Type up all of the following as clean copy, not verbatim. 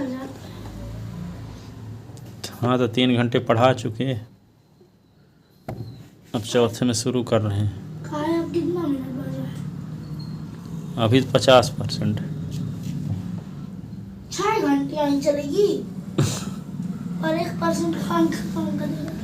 कर जाता है। हाँ तो 3 घंटे पढ़ा चुके, अब चौथे में शुरू कर रहे हैं। खाए अब कितना मिनट बचा है? अभी 50%। 6 घंटे आई चलेगी और 1% खान खत्म करेगा।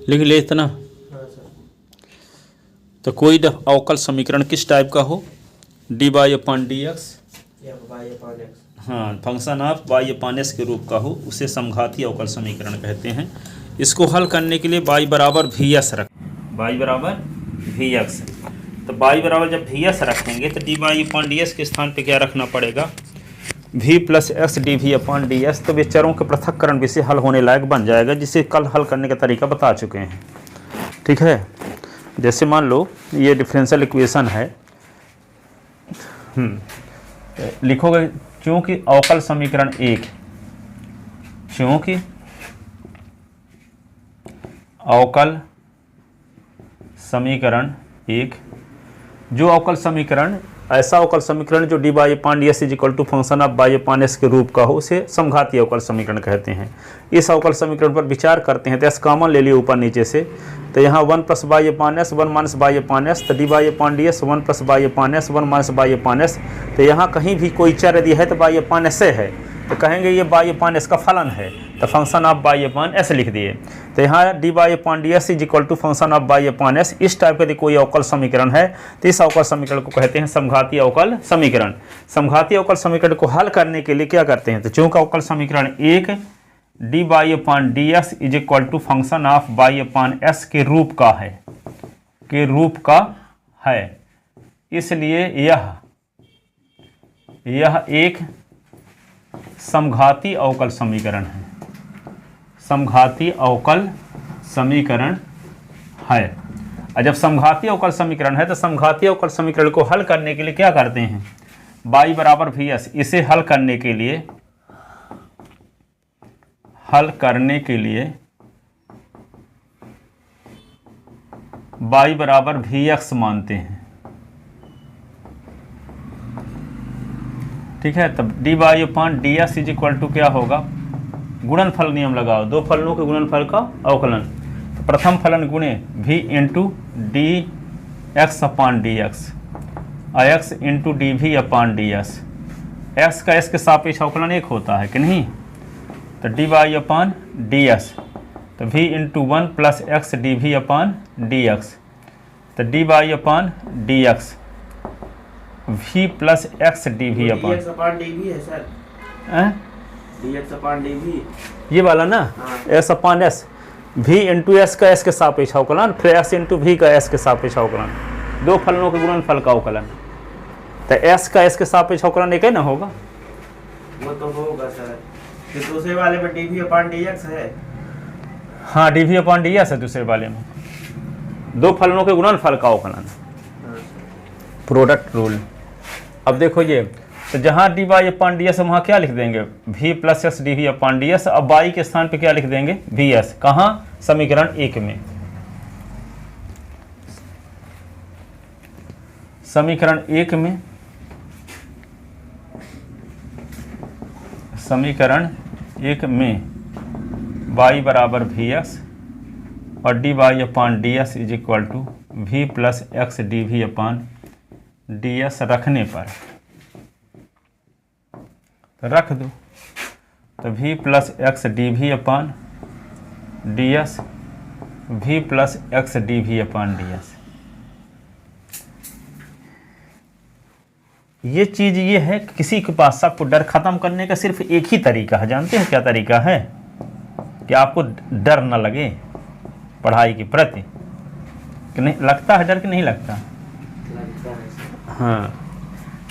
लिख ले इतना। तो कोई अवकल समीकरण किस टाइप का हो? D y upon d x, हाँ, function of y upon x के रूप का हो, उसे समघाती अवकल समीकरण कहते हैं। इसको हल करने के लिए वाई बराबर वी एस रख, वाई बराबर वी एक्स। तो वाई बराबर जब वी एस रखेंगे तो d y upon d s के स्थान पे क्या रखना पड़ेगा? v plus x d v upon d s. तो वे चरों के पृथक्करण विषय हल होने लायक बन जाएगा, जिसे कल हल करने का तरीका बता चुके हैं। ठीक है, जैसे मान लो ये डिफरेंशियल इक्वेशन है, लिखोगे चूँकि अवकल समीकरण 1, चूँकि अवकल समीकरण 1, जो अवकल समीकरण, ऐसा अवकल समीकरण जो d y upon d s is equal to function of y upon s के रूप का हो, उसे समघाती अवकल समीकरण कहते हैं। इस अवकल समीकरण पर विचार करते हैं तो एस कॉमन ले लिए ऊपर नीचे से, तो यहाँ 1 plus y upon s, 1 minus y upon s, तो d y upon d s 1 plus y upon s, 1 minus y upon s. तो यहाँ कहीं भी कोई चर यदि है तो वाई अपॉन एस है, तो कहेंगे ये वाई अपॉन एस का फलन है, तो function of y upon s लिख दिए। तो यहाँ d y upon d s is equal to function of y upon s. इस टाइप का यदि कोई अवकल समीकरण है तो इस अवकल समीकरण को कहते हैं समघाती अवकल समीकरण। समघाती अवकल समीकरण को हल करने के लिए क्या करते हैं? तो चूँकि अवकल समीकरण 1 d y upon d s is equal to function of y upon s के रूप का है, के रूप का है, इसलिए यह एक समघाती अवकल समीकरण है, समघाती अवकल समीकरण है। और जब समघाती अवकल समीकरण है तो समघाती अवकल समीकरण को हल करने के लिए क्या करते हैं? y बराबर वी एस, इसे हल करने के लिए y बराबर वी एक्स मानते हैं। ठीक है, तब d y upon d s is equal to क्या होगा? गुणनफल नियम लगाओ, दो फलनों के गुणनफल का अवकलन। तो प्रथम फलन गुणे v into d x upon d x और x into d v upon d s. X का एस के सापेक्ष अवकलन 1 होता है कि नहीं? तो d y upon d s, तो v into 1 plus x d v upon d x, तो d y upon d x v plus x d v upon d v है sir, d x upon d v, ये वाला ना, S upon S, v into S का s के सापेक्ष अवकलन, फिर एस इंटू वी का एस के सापेक्ष अवकलन, दो फलनों के गुणनफल का अवकलन। तो एस का एस के सापेक्ष अवकलन एक ही ना होगा? वो तो होगा सर, तो दूसरे वाले में d v upon d x है। हाँ, d v upon d s है दूसरे वाले में, दो फलनों के गुणनफल का अवकलन, प्रोडक्ट रूल। अब देखो ये, तो जहाँ d y upon d s वहाँ क्या लिख देंगे? v plus x d v upon d s. अब y के स्थान पे क्या लिख देंगे? V s. कहाँ? समीकरण 1 में, समीकरण 1 में, समीकरण 1 में y बराबर वी एक्स और d y upon d s is equal to v plus x d v upon d s रखने पर, तो रख दो, तो v plus x d v upon d s, v plus x d v upon d s. ये चीज़ ये है कि किसी के पास सबको डर खत्म करने का सिर्फ एक ही तरीका है। जानते हैं क्या तरीका है? कि आपको डर न लगे पढ़ाई के प्रति। कि नहीं लगता है डर कि नहीं लगता? लगता है। हाँ,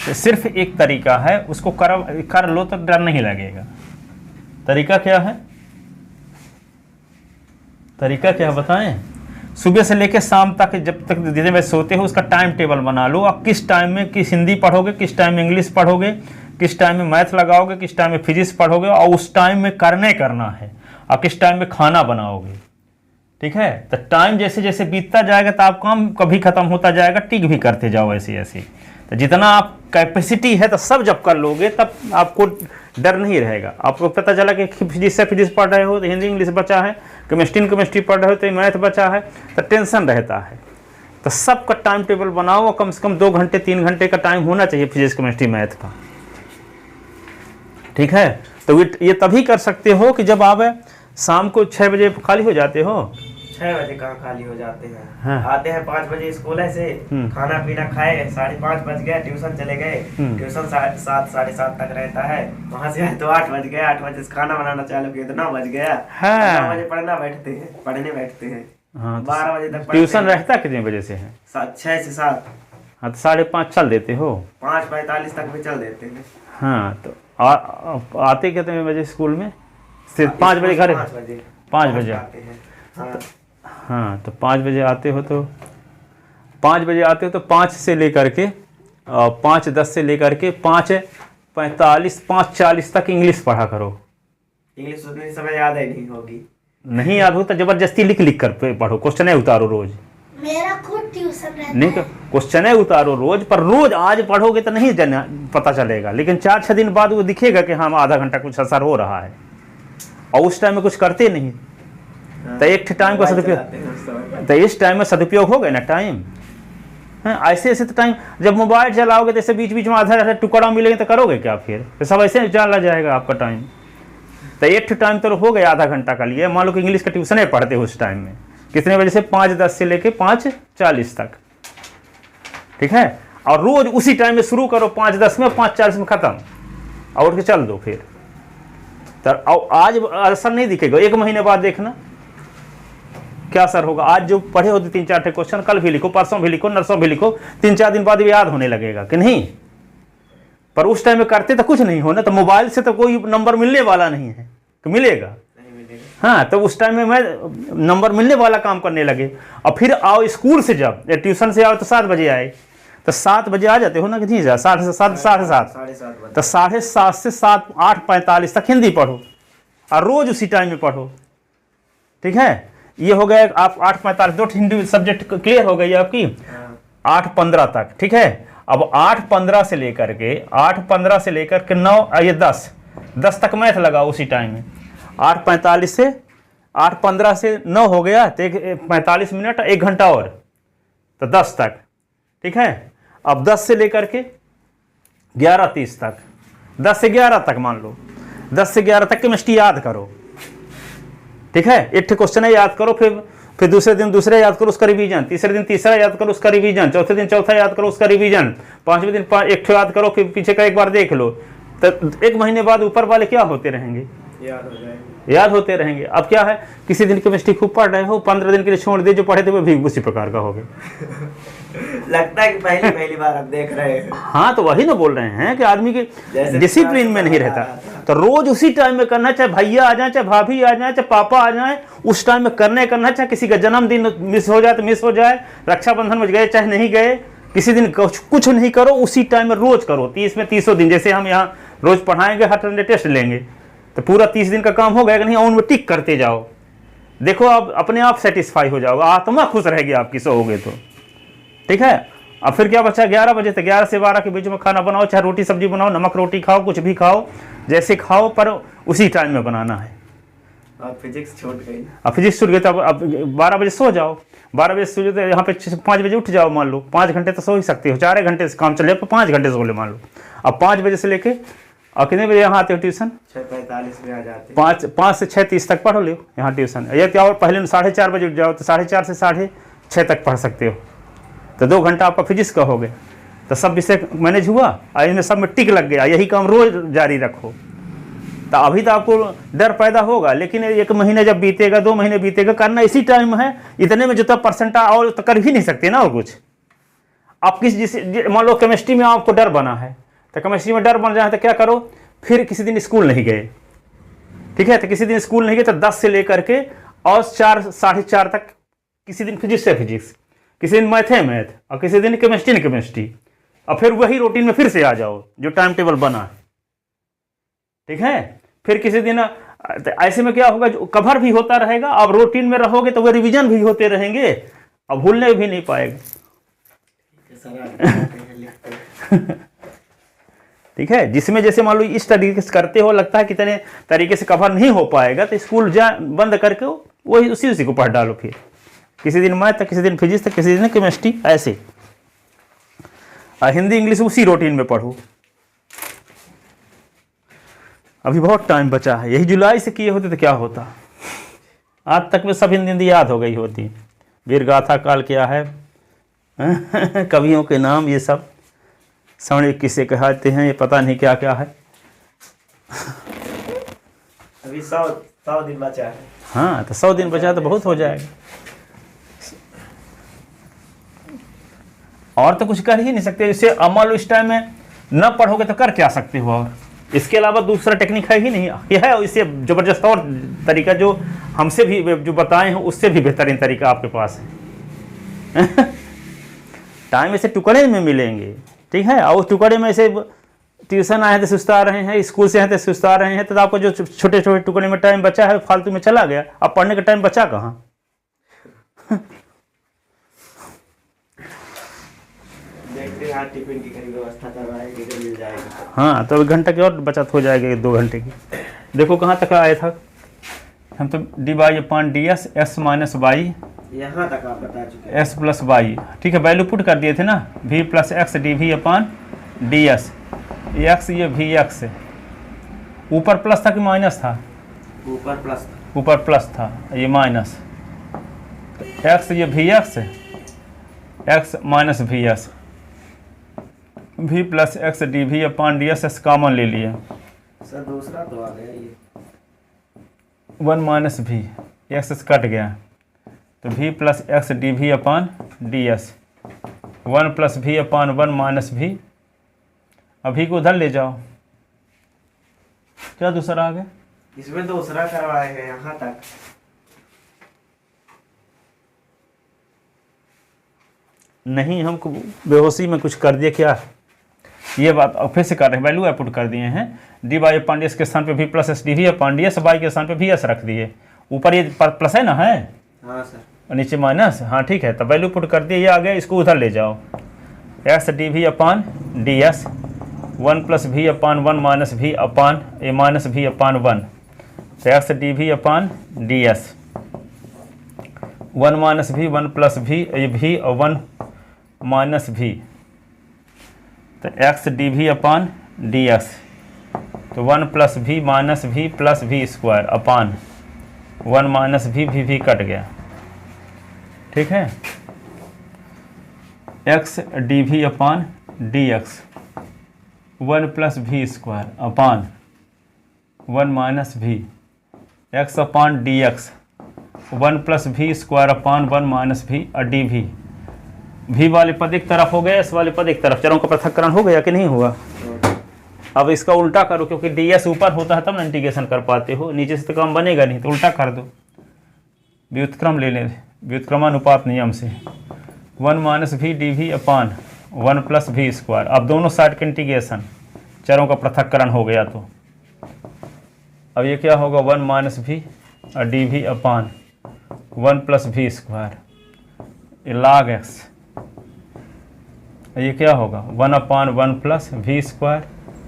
तो सिर्फ एक तरीका है, उसको कर लो तो डर नहीं लगेगा। तरीका क्या है? तरीका क्या बताएं? सुबह से लेकर शाम तक जब तक दिन में सोते हो उसका टाइम टेबल बना लो, और किस टाइम में किस हिंदी पढ़ोगे, किस टाइम में इंग्लिश पढ़ोगे, किस टाइम में मैथ लगाओगे, किस टाइम में फिजिक्स पढ़ोगे, और उस टाइम में करना है, और किस टाइम में खाना बनाओगे। ठीक है, तो टाइम जैसे जैसे बीतता जाएगा तो आप काम कभी खत्म होता जाएगा, टिक भी करते जाओ ऐसे ऐसे। तो जितना आप कैपेसिटी है तो सब जब कर लोगे तब आपको डर नहीं रहेगा। आपको पता चला कि फिजिक्स से फिजिक्स पढ़ रहे हो तो हिंदी इंग्लिश बचा है, केमिस्ट्री पढ़ रहे हो तो मैथ बचा है, तो टेंशन रहता है। तो सबका टाइम टेबल बनाओ, कम से कम 2 घंटे 3 घंटे का टाइम होना चाहिए फिजिक्स केमिस्ट्री मैथ का। ठीक है, तो ये तभी कर सकते हो कि जब आप शाम को 6 बजे खाली हो जाते हो। 6 बजे कहाँ खाली हो जाते हैं। हाँ। आते हैं 5 बजे स्कूल से, खाना पीना खाए, 5:30 बज गए, ट्यूशन चले गए, ट्यूशन 7 साढ़े 7 तक रहता है, वहाँ से आए तो 8 बज गए, 8 बजे से खाना बनाना चालू किया तो 9 बज गया। 9 बजे पढ़ने बैठते हैं। हाँ, 12 बजे तक ट्यूशन रहता कितने बजे से है? 6 से 7। हाँ, तो 5:30 चल देते हो? 5:45 तक भी चल देते हैं। हाँ, तो आते कितने बजे स्कूल में? सिर्फ 5 बजे घर? 5 बजे आते हैं। हाँ। हाँ, तो 5 बजे आते हो तो 5 से लेकर के 5:10 से लेकर के 5:45 5:40 तक इंग्लिश पढ़ा करो। इंग्लिश उतनी समय याद ही नहीं होगी। नहीं याद हो तो जबरदस्ती लिख कर पढ़ो, क्वेश्चन उतारो रोज। मेरा खुद ट्यूशन रहता नहीं तो क्वेश्चन उतारो रोज, पर रोज आज पढ़ोगे तो नहीं पता चलेगा, लेकिन 4-6 दिन बाद वो दिखेगा कि हाँ आधा घंटा कुछ असर हो रहा है, और उस टाइम में कुछ करते नहीं। तो एक टाइम का सदुपयोग, तो इस टाइम में सदुपयोग हो गया ना टाइम। ऐसे ऐसे तो टाइम जब मोबाइल चलाओगे तो ऐसे बीच बीच में आधा टुकड़ा मिलेगा तो करोगे क्या फिर? तो सब ऐसे चला जाएगा आपका टाइम। तो एक टाइम तो हो गया आधा घंटा का लिए। मान लो कि इंग्लिश का ट्यूशन पढ़ते हो उस टाइम में कितने बजे से? 5:10 से लेके 5:40 तक। ठीक है, और रोज उसी टाइम में शुरू करो, 5:10 में 5:40 में खत्म, और उठ के चल दो फिर। तो आज असर नहीं दिखेगा, 1 महीने बाद देखना क्या असर होगा। आज जो पढ़े हो 3-4 क्वेश्चन कल भी लिखो, परसों भी लिखो, नरसों भी लिखो, 3-4 दिन बाद भी याद होने लगेगा कि नहीं। पर उस टाइम में करते तो कुछ नहीं हो ना, तो मोबाइल से तो कोई नंबर मिलने वाला नहीं है कि मिलेगा। हाँ, तो उस टाइम में मैं नंबर मिलने वाला काम करने लगे। और फिर आओ स्कूल से, जब ट्यूशन से आओ तो 7 बजे आए, तो 7 बजे आ जाते हो ना कि नहीं? 7 से 7 7:30, तो 7:30 से 8:45 तक हिंदी पढ़ो, और रोज उसी टाइम में पढ़ो। ठीक है, ये हो गया आप 8:45 2 हिंदी सब्जेक्ट क्लियर हो गई आपकी। 8:15 तक। ठीक है, अब 8:15 से लेकर के 9 ये 10 तक मैथ लगाओ उसी टाइम में। 8:45 से 8:15 से 9 हो गया तो 45 मिनट, 1 घंटा और, तो 10 तक। ठीक है, अब 10 से लेकर के 11:30 तक, 10 से 11 तक मान लो, 10 से 11 तक केमिस्ट्री याद करो। ठीक है, एक क्वेश्चन है याद करो, फिर दूसरे दिन दूसरा याद करो उसका रिवीजन, तीसरे दिन तीसरा याद करो उसका रिवीजन, चौथे दिन चौथा याद करो उसका रिवीजन, 5वें दिन 1 याद करो, फिर पीछे का एक बार देख लो। तो 1 महीने बाद ऊपर वाले क्या होते रहेंगे? याद होते रहेंगे। अब क्या है, किसी दिन केमिस्ट्री खूब पढ़ रहे हो, 15 दिन के लिए छोड़ दे, जो पढ़े थे वो भी उसी प्रकार का हो गया। लगता है कि पहली बार आप देख रहे हैं। हाँ, तो वही ना बोल रहे हैं कि आदमी के डिसिप्लिन में नहीं रहता। तो रोज उसी टाइम में करना, चाहे भैया आ जाए, चाहे भाभी आ जाए, चाहे पापा आ जाए, उस टाइम में करना। चाहे किसी का जन्मदिन मिस हो जाए तो मिस हो जाए, रक्षाबंधन में गए चाहे नहीं गए, किसी दिन कुछ नहीं करो, उसी टाइम में रोज करो। 30 में 30 दिन, जैसे हम यहाँ रोज पढ़ाएंगे, हर संडे टेस्ट लेंगे, तो पूरा 30 दिन का काम हो गया कि नहीं, उनमें टिक करते जाओ। देखो आप अपने आप सेटिस्फाई हो जाओगा, आत्मा खुश रहेगी आपकी, सोओगे तो। ठीक है, अब फिर क्या बचा? 11 बजे तक, 11 से 12 के बीच में खाना बनाओ, चाहे रोटी सब्जी बनाओ, नमक रोटी खाओ, कुछ भी खाओ, जैसे खाओ, पर उसी टाइम में बनाना है। अब फिजिक्स छूट गई। अब फिजिक्स छूट गई तो अब 12 बजे सो जाओ। 12 बजे सो जाओ, यहाँ पे 5 बजे उठ जाओ, मान लो 5 घंटे तो सो ही सकते हो, 4 घंटे से काम चले तो 5 घंटे सो ले मान लो। अब 5 बजे से लेके और कितने बजे यहाँ आते हो ट्यूशन? 6:45 में आ जाते। 5 से 6:30 तक पढ़ो लो यहाँ ट्यूशन। या क्या, और पहले 4:30 बजे उठ जाओ तो 4:30 से 6:30 तक पढ़ सकते हो, तो 2 घंटा आपका फिजिक्स का हो गया। तो सब विषय मैनेज हुआ और इनमें सब में टिक लग गया। यही काम रोज जारी रखो। तो अभी तो आपको डर पैदा होगा, लेकिन 1 महीने जब बीतेगा, 2 महीने बीतेगा, करना इसी टाइम है। इतने में जितना परसेंट और तो कर ही नहीं सकते ना और कुछ। आप मान लो केमिस्ट्री में आपको डर बना है, तो केमिस्ट्री में डर बन जाए तो क्या करो, फिर किसी दिन स्कूल नहीं गए। ठीक है, तो किसी दिन स्कूल नहीं गए तो 10 से लेकर के और 4 साढ़े 4 तक किसी दिन फिजिक्स से फिजिक्स, किसी दिन मैथ है मैथ, और किसी दिन केमिस्ट्री ने केमिस्ट्री, और फिर वही रूटीन में फिर से आ जाओ जो टाइम टेबल बना है। ठीक है, फिर किसी दिन ऐसे में क्या होगा, जो कवर भी होता रहेगा, अब रूटीन में रहोगे तो वो रिवीजन भी होते रहेंगे, अब भूलने भी नहीं पाएगा। ठीक है, जिसमें जैसे मान लो इस तरीके से करते हो, लगता है कितने तरीके से कवर नहीं हो पाएगा, तो स्कूल जा बंद करके वही उसी को पढ़ डालो। फिर किसी दिन मैथ, किसी दिन फिजिक्स, किसी दिन केमिस्ट्री, ऐसे। और हिंदी इंग्लिश उसी रूटीन में पढ़ो। अभी बहुत टाइम बचा है, यही जुलाई से किए होते तो क्या होता, आज तक में सब हिंदी याद हो गई होती। वीर गाथा काल क्या है, कवियों के नाम, ये सब सवर्ण किसे कहते हैं, ये पता नहीं क्या क्या है। अभी 100 दिन बचा है। हाँ, तो 100 दिन बचा तो बहुत हो जाएगा। और तो कुछ कर ही नहीं सकते। इससे अमल इस टाइम में न पढ़ोगे तो कर क्या सकते हो, और इसके अलावा दूसरा टेक्निक है ही नहीं। यह है इससे ज़बरदस्त और तरीका जो हमसे भी जो बताए हैं उससे भी बेहतरीन तरीका आपके पास है। टाइम ऐसे टुकड़े में मिलेंगे, ठीक है, और उस टुकड़े में ऐसे ट्यूशन आए हैं तो सुस्ता रहे हैं, स्कूल से हैं तो सुस्ता रहे हैं, तो आपको जो छोटे छोटे टुकड़े में टाइम बचा है फालतू में चला गया। अब पढ़ने का टाइम बचा कहाँ। टिफिन की व्यवस्था करवाएंगे, मिल जाएगा। हाँ, तो 1 घंटा की और बचत हो जाएगी, 2 घंटे की। देखो कहाँ तक आए था हम, तो dy/ds s - y यहाँ तक आप बता चुके हैं, s + y। ठीक है, वैल्यू पुट कर दिए थे ना, v + x dv/ds। ये x, ये vx, ऊपर प्लस था कि माइनस था? ऊपर प्लस था। ऊपर प्लस था, ये माइनस। x ये vx, x - vs, v + x dv/ds s common ले लिए। सर दूसरा तो आ गया ये 1 - v, x कट गया, तो v + x dv/ds, 1 + v/1 - v। अभी को उधर ले जाओ, क्या दूसरा आ गया? इसमें दूसरा करवाए हैं यहाँ तक। नहीं, हमको बेहोशी में कुछ कर दिया क्या, ये बात अब फिर से कर रहे हैं। वैल्यू पुट कर दिए हैं, dy/ds के स्थान पे v + s dv/ds, y के स्थान पे vs रख दिए। ऊपर ये प्लस है ना, है? हाँ सर। और नीचे माइनस। हाँ ठीक है, तो वैल्यू पुट कर दिए, ये आ गया, इसको उधर ले जाओ। x dv/ds, 1 + v/1 - v upon a - v/1, तो x dv/ds, 1 - v, 1 + v, ये v और 1 - v, तो x dv/dx, तो 1 + v - v + v² अपान 1 - v कट गया। ठीक है, x dv/dx, 1 + v² अपान 1 - v, x/dx, 1 + v² अपान 1 - v और dv। v वाले पद एक तरफ हो गए, s वाले पद एक तरफ, चरों का पृथक्करण हो गया कि नहीं हुआ? अब इसका उल्टा करो, क्योंकि ds ऊपर होता है तब ना इंटीग्रेशन कर पाते हो, नीचे से तो काम बनेगा नहीं, तो उल्टा कर दो। व्युत्क्रम ले लें, व्युत्क्रमानुपात नियम से, 1 - v dv अपान 1 + v²। अब दोनों साइड के इंटीग्रेशन, चरों का पृथक्करण हो गया, तो अब ये क्या होगा, 1 - v और dv अपान 1 + v², ये log x। ये क्या होगा, 1/1 + v²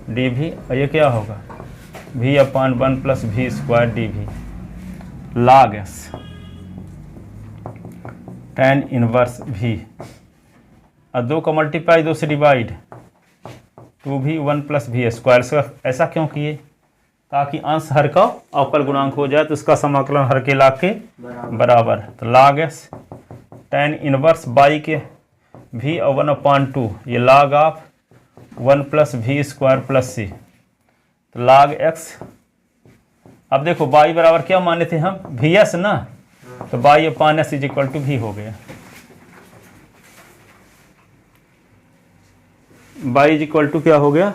dv, और ये क्या होगा, v/1 + v² dv, log s, tan inverse v। और 2 का मल्टीप्लाई 2 से डिवाइड, 2v 1 + v²। ऐसा क्यों किए, ताकि अंश हर का अवकल गुणांक हो जाए, तो उसका समाकलन हर के लाग के बराबर। तो log s, tan inverse y के v और 1/2, ये log ऑफ 1 + v² + c, तो log x। अब देखो y बराबर क्या माने थे हम, vs ना, तो y/s = v हो गया। y = क्या हो गया,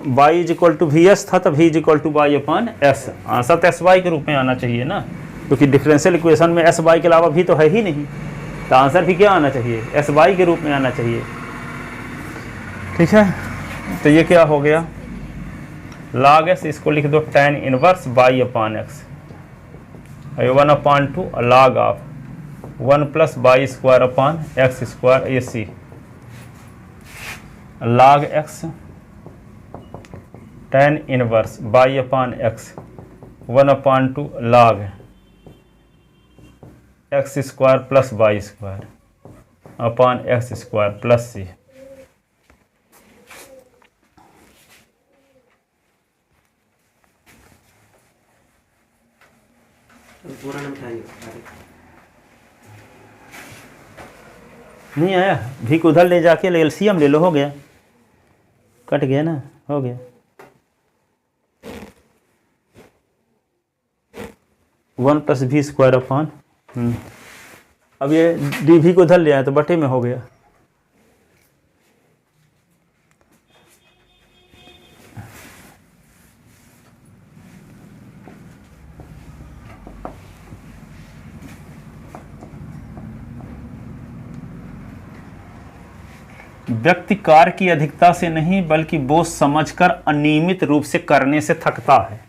y = vs था, तो v = y/s। आंसर तो sy के रूप में आना चाहिए ना, क्योंकि डिफरेंशियल इक्वेशन में एस वाई के अलावा भी तो है ही नहीं, तो आंसर भी क्या आना चाहिए, एस वाई के रूप में आना चाहिए। ठीक है, तो ये क्या हो गया, log s, इसको लिख दो tan inverse y upon x, 1/2 log of 1 plus y square upon x square a c, log x tan inverse y upon x 1/2 log x square plus y square upon x square plus c. पूरा नाम क्या है? नहीं आया, भी को उधर ले जाके एलसीएम ले लो, हो गया, कट गया ना, हो गया। 1 प्लस भी स्क्वायर अपान, अब ये डी भी को उधर ले आए तो बटे में हो गया। व्यक्ति कार्य की अधिकता से नहीं बल्कि बोझ समझकर अनियमित रूप से करने से थकता है।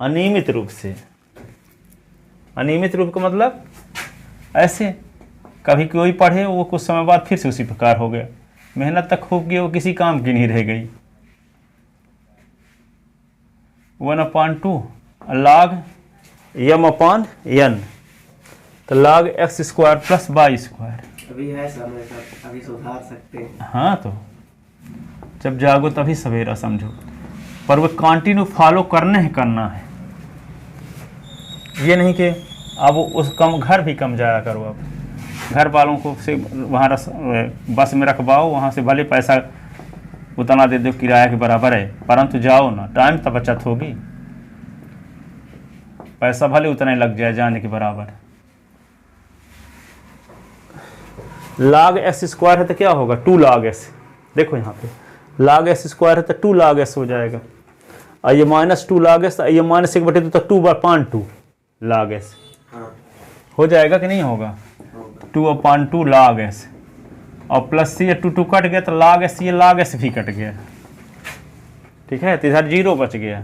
अनियमित रूप से, अनियमित रूप का मतलब ऐसे, कभी कोई पढ़े वो कुछ समय बाद फिर से उसी प्रकार हो गया, मेहनत तक खूब की वो किसी काम की नहीं रह गई। 1/2 log m अपान n, तो log x square plus y square. अभी है समय का, अभी सुधार सकते हैं। हाँ, तो जब जागो तभी सवेरा समझो, पर वो कंटिन्यू फॉलो करना है। ये नहीं कि अब उस कम घर भी कम जाया करो, अब घर वालों को से वहाँ बस में रखवाओ, वहाँ से भले पैसा उतना दे दो किराया के बराबर है, परंतु जाओ ना, टाइम तो बचत होगी, पैसा भले उतना ही लग जाए जाने के बराबर। log एक्स स्क्वायर है तो क्या होगा, 2 log s, देखो यहाँ पे log s स्क्वायर है तो 2 log s हो जाएगा, और ये -2 log s, ये -1 बटे तो 2/2 log s हो जाएगा कि नहीं होगा, 2/2 log s, और प्लस से ये 2 कट गया तो log s, ये log s भी कट गया। ठीक है, तो इधर 0 बच गया,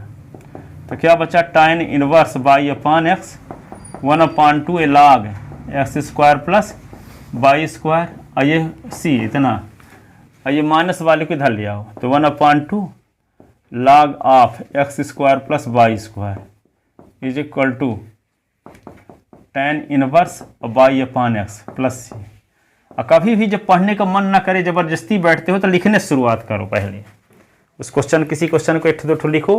तो क्या बचा, tan inverse y upon x 1/2 log x square plus y square, और ये सी इतना, और ये माइनस वाले को इधर ले आओ, तो 1/2 log of x square plus y square is equal to tan inverse y upon x plus c. और कभी भी जब पढ़ने का मन ना करे, ज़बरदस्ती बैठते हो, तो लिखने से शुरुआत करो। पहले उस किसी क्वेश्चन को 1-2 लिखो,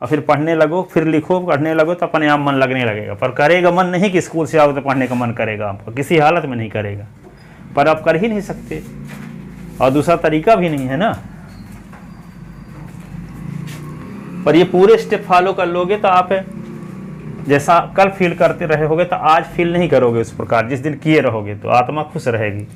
और फिर पढ़ने लगो, फिर लिखो, पढ़ने लगो, तो अपने आप मन लगने लगेगा। पर करेगा मन नहीं कि स्कूल से आओ तो पढ़ने का मन करेगा, आपको किसी हालत में नहीं करेगा, पर आप कर ही नहीं सकते, और दूसरा तरीका भी नहीं है ना। पर ये पूरे स्टेप फॉलो कर लोगे तो आप जैसा कल फील करते रहे होगे, तो आज फील नहीं करोगे उस प्रकार। जिस दिन किए रहोगे तो आत्मा खुश रहेगी।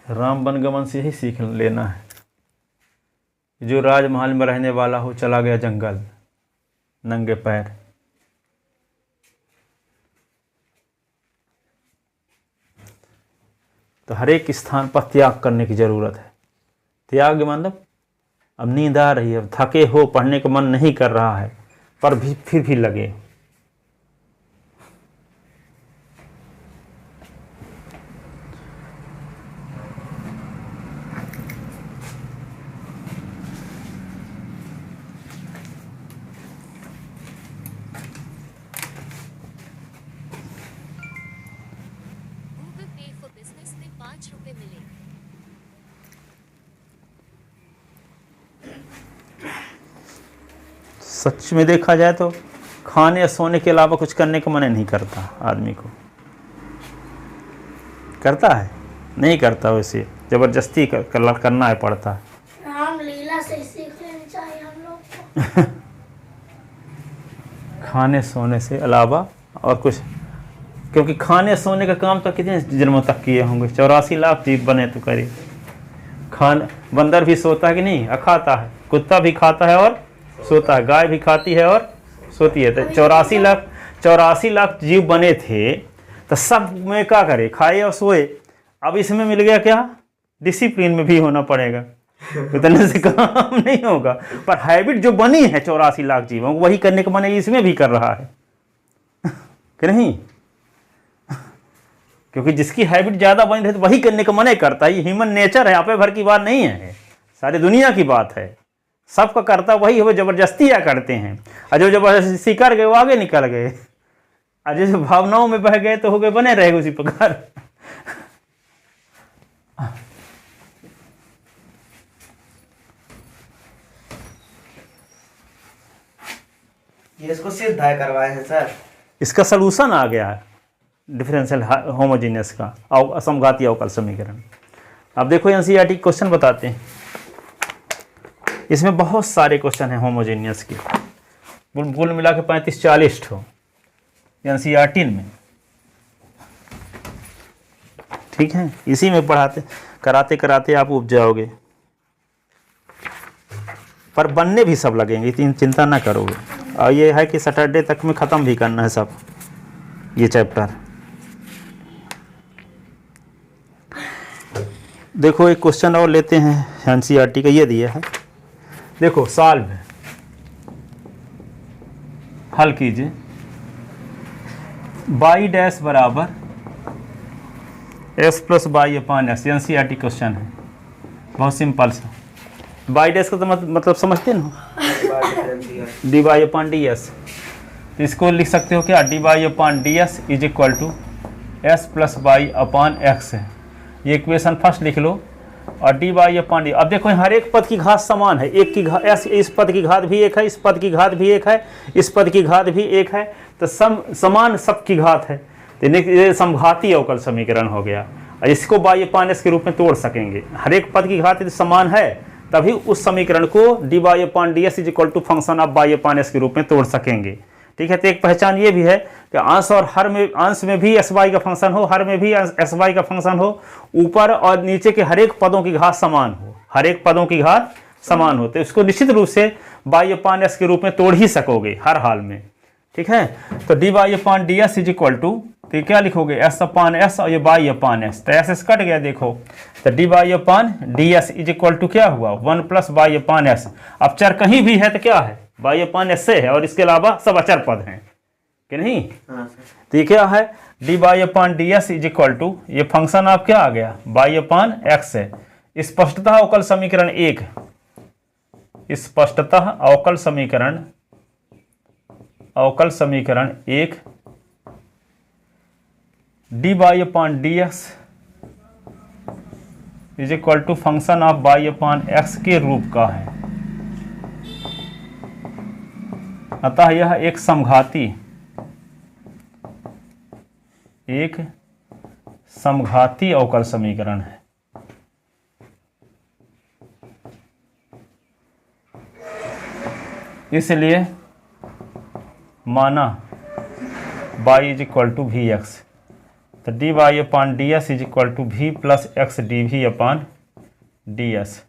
राम वनगमन से ही सीख लेना है। जो राजमहल में रहने वाला हो, चला गया जंगल नंगे पैर। तो हर एक स्थान पर त्याग करने की जरूरत है। त्याग मतलब अब नींद आ रही है, अब थके हो, पढ़ने का मन नहीं कर रहा है, पर भी फिर भी लगे। सच में देखा जाए तो खाने या सोने के अलावा कुछ करने का मन नहीं करता आदमी को। करता है? नहीं करता, वैसे जबरदस्ती करना है पड़ता है। राम लीला से सीख लेनी चाहिए हम लोग को। खाने सोने से अलावा और कुछ, क्योंकि खाने सोने का काम तो कितने जन्मों तक किए होंगे, 84 लाख जीव बने तो करिए। बंदर भी सोता है कि नहीं, खाता है, कुत्ता भी खाता है और सोता है, गाय भी खाती है और सोती है। तो 84 लाख जीव बने थे, तो सब में क्या करे, खाए और सोए। अब इसमें मिल गया क्या, डिसिप्लिन में भी होना पड़ेगा, इतने से काम नहीं होगा। पर हैबिट जो बनी है 84 लाख जीवों को, वही करने का मन इसमें भी कर रहा है कि नहीं, क्योंकि जिसकी हैबिट ज़्यादा बनी है तो वही करने का मन करता है। ये ह्यूमन नेचर है, आपे भर की बात नहीं है, सारी दुनिया की बात है। सबका करता वही है, वो जबरदस्ती या करते हैं, और जो जबरदस्ती कर गए वो आगे निकल गए, और जैसे भावनाओं में बह गए तो हो गए बने रहेगा उसी प्रकार। ये इसको सिद्ध है करवाए हैं सर। इसका सलूशन आ गया है डिफरेंशियल होमोजीनियस का असमघातीय अवकल समीकरण। अब देखो एनसीईआरटी क्वेश्चन बताते हैं, इसमें बहुत सारे क्वेश्चन हैं होमोजीनियस के, कुल मिला के 35-40 ठो एनसीईआरटी में, ठीक है। इसी में पढ़ाते कराते कराते आप उब जाओगे, पर बनने भी सब लगेंगे, इतनी चिंता ना करोगे। और ये है कि सैटरडे तक में ख़त्म भी करना है सब ये चैप्टर। देखो एक क्वेश्चन और लेते हैं एनसीईआरटी का, ये दिया है, देखो सॉल्व हल कीजिए। बाई डैश बराबर S plus y upon S, NCERT question है, बहुत सिंपल सा। बाई डैश का तो मतलब समझते हैं ना, d y upon d s. तो इसको लिख सकते हो क्या, d y upon d s is equal to s plus y upon x है। ये इक्वेशन फर्स्ट लिख लो, और डी बाई अपान डी। अब देखो हर एक पद की घात समान है, एक की घात इस पद की घात भी एक है, इस पद की घात भी एक है, इस पद की घात भी एक है, तो समान सबकी घात है, तो ये समघातीय अवकल समीकरण हो गया। और इसको बाई अपान एस के रूप में तोड़ सकेंगे, हर एक पद की घात यदि समान है तभी उस समीकरण को d y upon d s is equal to function of y upon s के रूप में तोड़ सकेंगे, ठीक है। तो एक पहचान ये भी है कि अंश और हर में, अंश में भी एस वाई का फंक्शन हो, हर में भी एस वाई का फंक्शन हो, ऊपर और नीचे के हर एक पदों की घात समान हो, हर एक पदों की घात समान हो, तो इसको निश्चित रूप से बाई अपान एस के रूप में तोड़ ही सकोगे हर हाल में, ठीक है। तो d y upon d s is equal to, तो क्या लिखोगे, एस अपान एस और ये बाई अपान एस, तो एस कट गया देखो, तो d y upon d s is equal to क्या हुआ, 1 प्लस बाई अपान एस। अब चर कहीं भी है तो क्या है, बाई अपान एस से है, और इसके अलावा सब अचर पद हैं कि नहीं। तो ये क्या है, d y upon d s is equal to, ये फंक्शन आप क्या आ गया, बाई अपान एक्स है। स्पष्टतः अवकल समीकरण एक, स्पष्टतः अवकल समीकरण एक d y upon d x is equal to function of y upon x के रूप का है। अतः यह एक समघाती अवकल समीकरण है। इसलिए माना y is equal to v x, तो d y upon d s is equal to v plus x d v upon d s.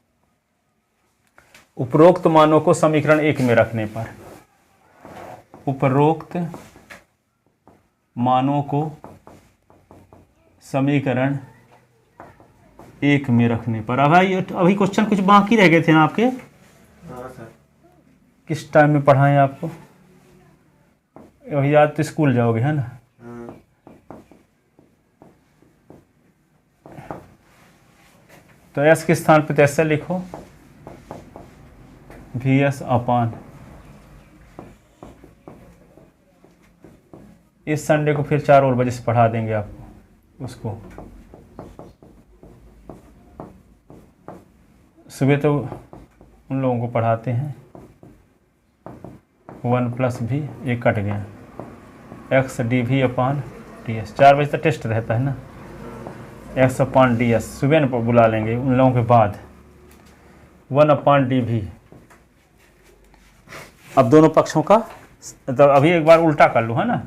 उपरोक्त मानों को समीकरण एक में रखने पर, उपरोक्त मानों को समीकरण एक में रखने पर। अभी क्वेश्चन कुछ बाकी रह गए थे ना आपके? हाँ सर। किस टाइम में पढ़ाएं आपको? अभी आज तो स्कूल जाओगे है ना? तो एस के स्थान पे तो ऐसे लिखो, वी एस अपान, इस संडे को फिर 4 और बजे से पढ़ा देंगे आपको उसको। सुबह तो उन लोगों को पढ़ाते हैं 1 प्लस भी, एक कट गया, x d v upon d S. 4 बजे तक टेस्ट रहता है ना, एक्स अपान डी एस सुबह न बुला लेंगे उन लोगों के बाद, 1 अपान डी वी। अब दोनों पक्षों का तो अभी एक बार उल्टा कर लो, है ना,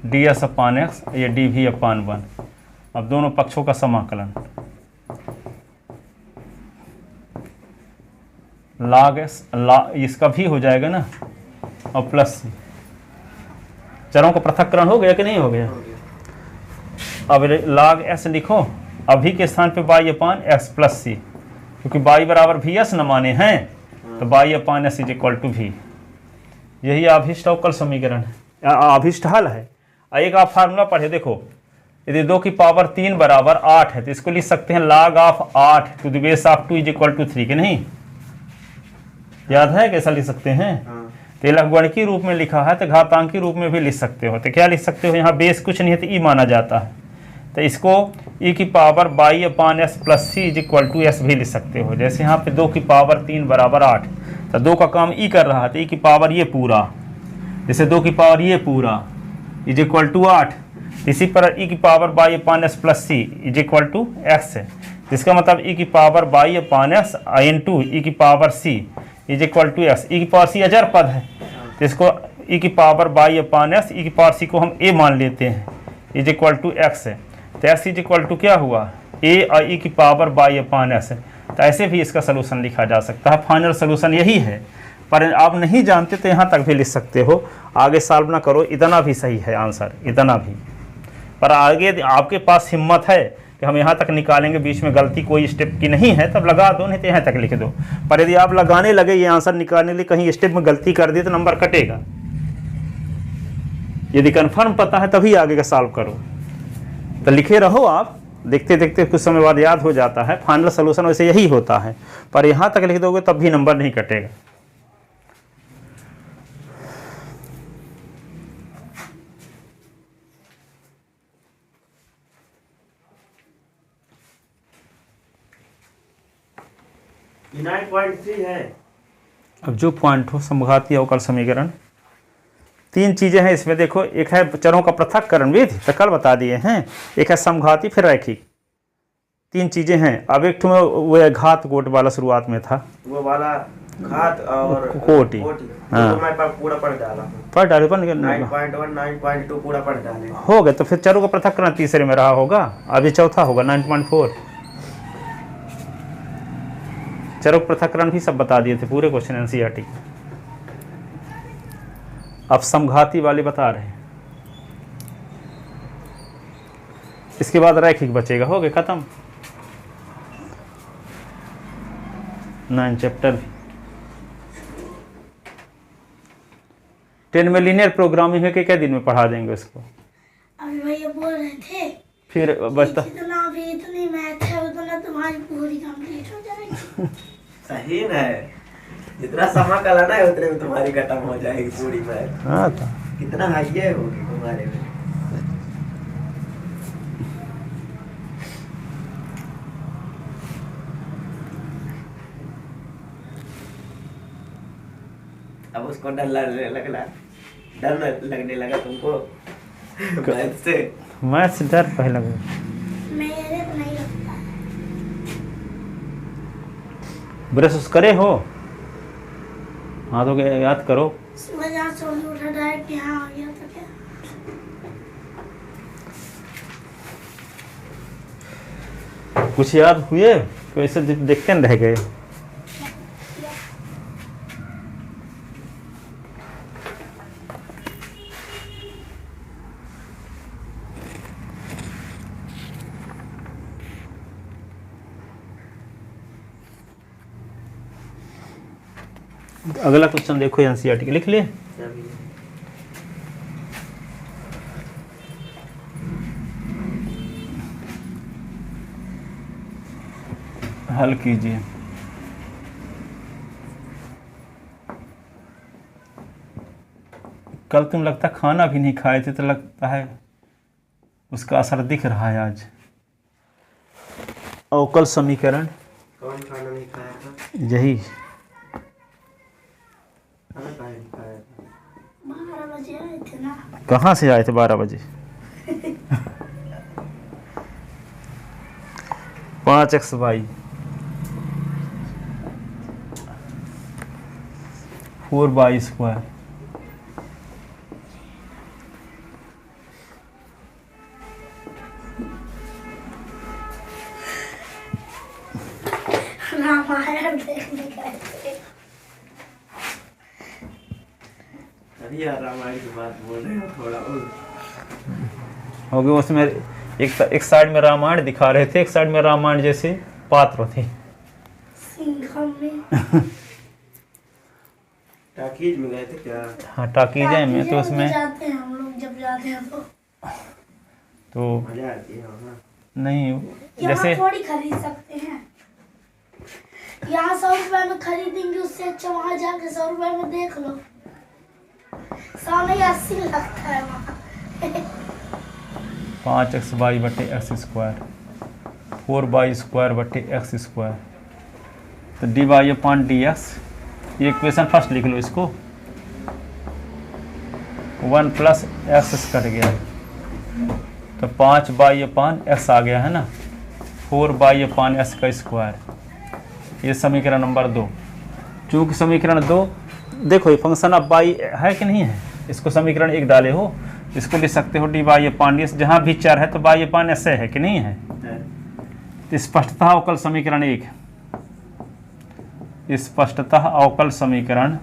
डी एस अपान एक्स, ये डी वी अपान 1। अब दोनों पक्षों का समाकलन, log s, इसका भी हो जाएगा ना, और प्लस सी। चरों का पृथक्करण हो गया कि नहीं हो गया? अब log s लिखो, अभी के स्थान पे y अपान एक्स प्लस सी, क्योंकि y बराबर भी एस न माने हैं, तो y upon s is equal to भी। यही अभिष्ट अवकल समीकरण है, अभिष्ट हल है। एक आप फार्मूला पढ़े देखो, यदि 2 की पावर 3 बराबर 8 है तो इसको लिख सकते हैं log of 8 to the base of 2 is equal to 3 के नहीं? याद है कैसा लिख सकते हैं? तो ये लघुगणकीय रूप में लिखा है, तो घातांकी रूप में भी लिख सकते हो। तो क्या लिख सकते हो, यहाँ बेस कुछ नहीं है तो ई माना जाता है, तो इसको ई की power y upon s plus c is equal to s भी लिख सकते हो। जैसे यहाँ पे 2 की पावर 3 बराबर 8, तो 2 का काम ई कर रहा है, तो ई की पावर ये पूरा, जैसे 2 की पावर ये पूरा इज इक्वल टू 8, इसी पर ई की power y upon s plus c is equal to x है। इसका मतलब ई की power y upon s into e की power c is equal to x. E की पावर सी अजर पद है, तो इसको ई की पावर y अपान एस, ई की पावर सी को हम a मान लेते हैं, इज इक्वल टू एक्स है। तो एक्स इज इक्वल टू क्या हुआ, a और ई की पावर y अपान एस है। तो ऐसे भी इसका सलूशन लिखा जा सकता है। फाइनल सलूशन यही है, पर आप नहीं जानते तो यहाँ तक भी लिख सकते हो। आगे सॉल्व ना करो, इतना भी सही है आंसर, इतना भी। पर आगे आपके पास हिम्मत है कि हम यहाँ तक निकालेंगे, बीच में गलती कोई स्टेप की नहीं है, तब लगा दो, नहीं तो यहाँ तक लिख दो। पर यदि आप लगाने लगे ये आंसर निकालने के लिए, कहीं स्टेप में गलती कर दी तो नंबर कटेगा। यदि कंफर्म पता है तभी आगे का सॉल्व करो। तो लिखे रहो आप, देखते देखते कुछ समय बाद याद हो जाता है। फाइनल सोल्यूशन वैसे यही होता है, पर यहाँ तक लिख दोगे तब भी नंबर नहीं कटेगा। ये 9.3 है। अब जो पॉइंट हो, समघातीय अवकल समीकरण, 3 चीजें हैं इसमें देखो। एक है चरों का पृथक्करण विधि, तो कल बता दिए हैं। एक है समघाती, फिर रैखिक, 3 चीजें हैं। अब एक में वो घात कोट वाला शुरुआत में था, वो वाला घात और कोटि। हाँ, तो मैं पूरा पढ़ डाला, पढ़ डाले, 9.1 9.2 पूरा पढ़ डाले हो गए। तो फिर चरों का पृथक्करण तीसरे में रहा होगा, अभी चौथा होगा 9.4। चरों का पृथक्करण भी सब बता दिए थे पूरे क्वेश्चन एनसीईआरटी। अब समघाती वाले बता रहे हैं, इसके बाद रैखिक बचेगा, हो गए खत्म 9 चैप्टर। 10 में लीनियर प्रोग्रामिंग है कि क्या दिन में पढ़ा देंगे उसको? अभी भैया बोल रहे थे फिर बचता जितना भी इतनी मैथ है उतना तुम्हारी पूरी कंप्लीट हो जाएगी। सही है, जितना समय का लाना है उतने में तुम्हारी खत्म हो जाएगी पूरी मैथ। हाँ था। कितना हाइये होगी तुम्हारे में। अब उसको डर लगने लगा तुमको मैथ से? मैथ से डर पहले लगे, मेरे को नहीं लगता। ब्रश करे हो, हाथों के याद करो। सुबह जहाँ सोने उठा डायरेक्ट यहाँ आ गया था क्या? कुछ याद हुए तो ऐसे देखते न रह गए। अगला क्वेश्चन देखो, एनसीईआरटी लिख ले। हल कीजिए। कल तुम लगता खाना भी नहीं खाए थे, तो लगता है उसका असर दिख रहा है आज। अवकल समीकरण, कौन खाना नहीं खाया था? यही 12 बजे आए थे ना। कहाँ से आए थे 12 बजे? 5x/y 4y² रामायण देखने गए थे। अरे यार रामायण की बात बोल रहे हो थोड़ा और। हो गया उसमें एक साइड में रामायण दिखा रहे थे, एक साइड में रामायण जैसे पात्र थे। सिंघम में टाकीज में गए थे क्या? हाँ टाकीज में तो उसमें जाते हैं हम लोग, जब जाते हैं तो मजा आती है वहाँ। नहीं यहाँ जैसे थोड़ी खरीद सकते हैं। यहाँ 100 रुपए में खरीदेंगे, उससे अच्छा वहाँ जाके 100 रुपए में देख लो। 100 नहीं 80 लगता है वहाँ। 5x/x², 4y² तो dy/dx, ये इक्वेशन फर्स्ट लिख लो इसको। 1 + x कट गया तो 5y/x आ गया है ना, 4y/x²। ये समीकरण नंबर 2। चूँकि समीकरण 2 देखो ये फंक्शन ऑफ y है कि नहीं है, इसको समीकरण 1 डाले हो, इसको लिख सकते हो dy/dx। जहाँ भी चर है तो y/s है कि नहीं है। तो स्पष्टतः अवकल समीकरण 1, स्पष्टतः अवकल समीकरण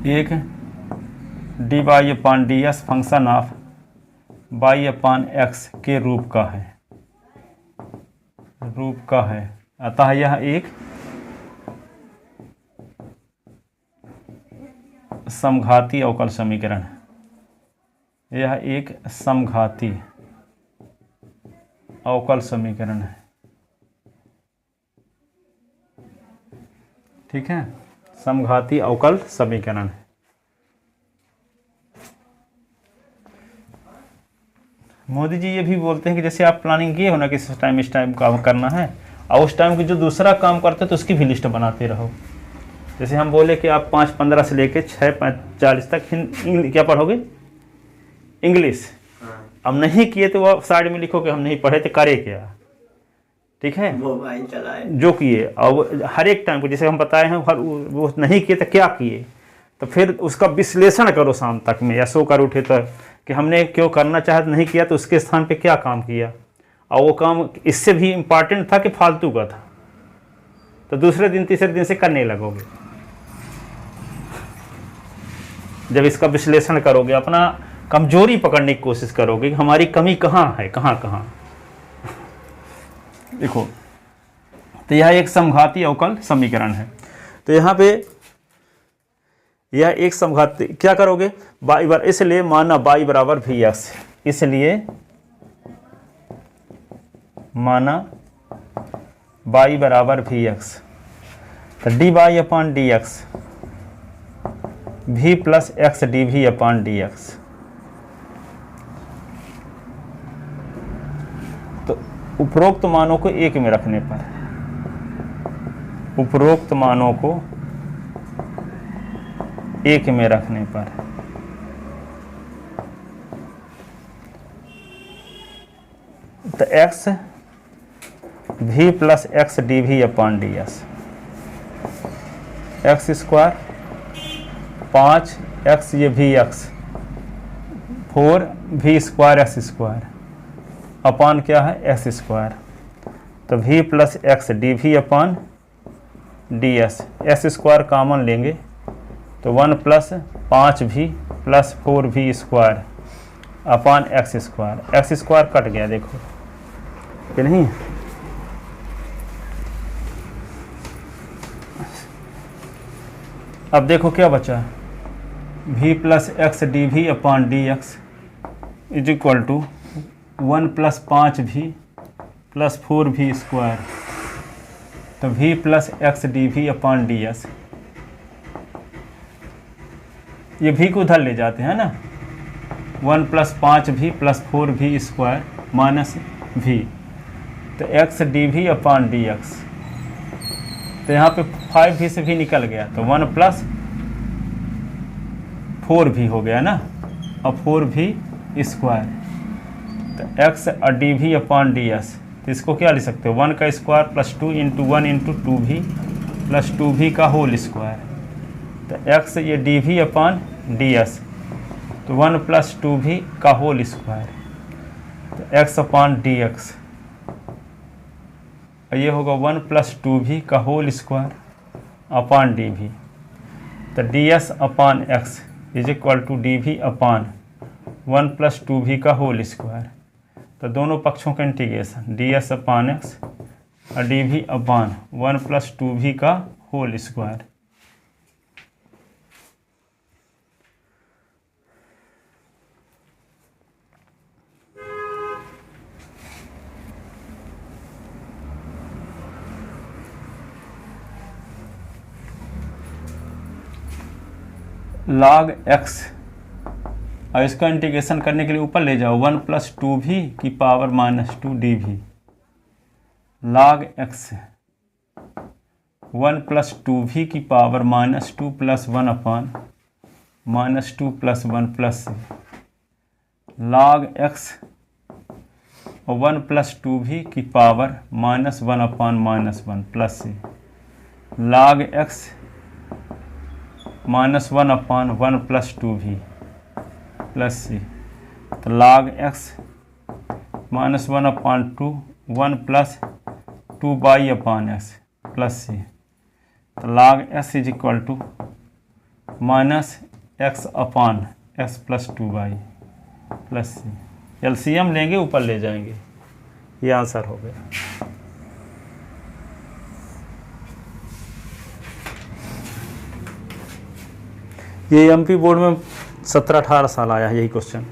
1 dy/ds फंक्शन ऑफ y/x के रूप का है, अतः यह एक समघाती अवकल समीकरण है। यह एक समघाती अवकल समीकरण है। ठीक है, समघाती अवकल समीकरण है। मोदी जी ये भी बोलते हैं कि जैसे आप प्लानिंग किए हो ना कि इस टाइम काम करना है, और उस टाइम की जो दूसरा काम करते हो तो उसकी भी लिस्ट बनाते रहो। जैसे हम बोले कि आप 5:15 से लेके 6:40 तक क्या पढ़ोगे, इंग्लिश। अब नहीं किए तो वो साइड में लिखो कि हम नहीं पढ़े तो करे क्या। ठीक है, मोबाइल चलाए जो किए, और हर एक टाइम को जैसे हम बताए हैं, वो नहीं किए तो क्या किए, तो फिर उसका विश्लेषण करो शाम तक में, या सो कर उठे तो कि हमने क्यों करना चाहा नहीं किया, तो उसके स्थान पे क्या काम किया, और वो काम इससे भी इम्पॉर्टेंट था कि फालतू का था, तो दूसरे दिन तीसरे दिन से करने लगोगे। जब इसका विश्लेषण करोगे, अपना कमजोरी पकड़ने की कोशिश करोगे कि हमारी कमी कहाँ है, कहाँ। देखो, तो यह एक समघाती अवकल समीकरण है। तो यहाँ पे यह एक समघाती, क्या करोगे, इसलिए माना y = vx, इसलिए माना y = vx, तो dy/dx v + x dv/dx। तो उपरोक्त मानों को एक में रखने पर, उपरोक्त मानों को एक में रखने पर तो x v + x dv/ds, x² 5x ये vx 4v² x² अपान क्या है x², तो v + x dv/ds, x² common लेंगे तो 1 + 5v + 4v² अपान x² कट गया, देखो कि नहीं। अब देखो क्या बचा, v + x dv/dx = 1 + 5v + 4v², तो v + x dv/ds, ये v को उधर ले जाते हैं ना, 1 + 5v + 4v² - v, तो x dv/dx, तो यहाँ पे 5v से भी निकल गया, तो 1 + 4v हो गया ना, और 4v², तो x dv/ds, तो इसको क्या लिख सकते हो, 1 का स्क्वायर + 2 × 1 × 2v + 2v का होल स्क्वायर, तो x ये dv/ds तो 1 + 2v का होल स्क्वायर, तो x/dx, ये होगा 1 + 2v का होल स्क्वायर अपॉन dv। तो ds/x = dv अपॉन 1 + 2v का होल स्क्वायर। तो दोनों पक्षों का इंटीग्रेशन ds/x और dv अपॉन 1 + 2v का होल स्क्वायर। log x, और इसका इंटीग्रेशन करने के लिए ऊपर ले जाओ 1 + 2v की power -2 dv। log x 1 + 2v की power -2 + 1 upon -2 + 1 + c। log x 1 + 2v की power -1 upon -1 + c। log x -1 upon 1 + 2v + c। तो log x -1 upon 2 1 + 2y upon x + c। तो log s = -x upon x + 2y + c। LCM लेंगे, ऊपर ले जाएंगे, ये answer हो गया। ये एमपी बोर्ड में 17-18 साल आया है यही क्वेश्चन।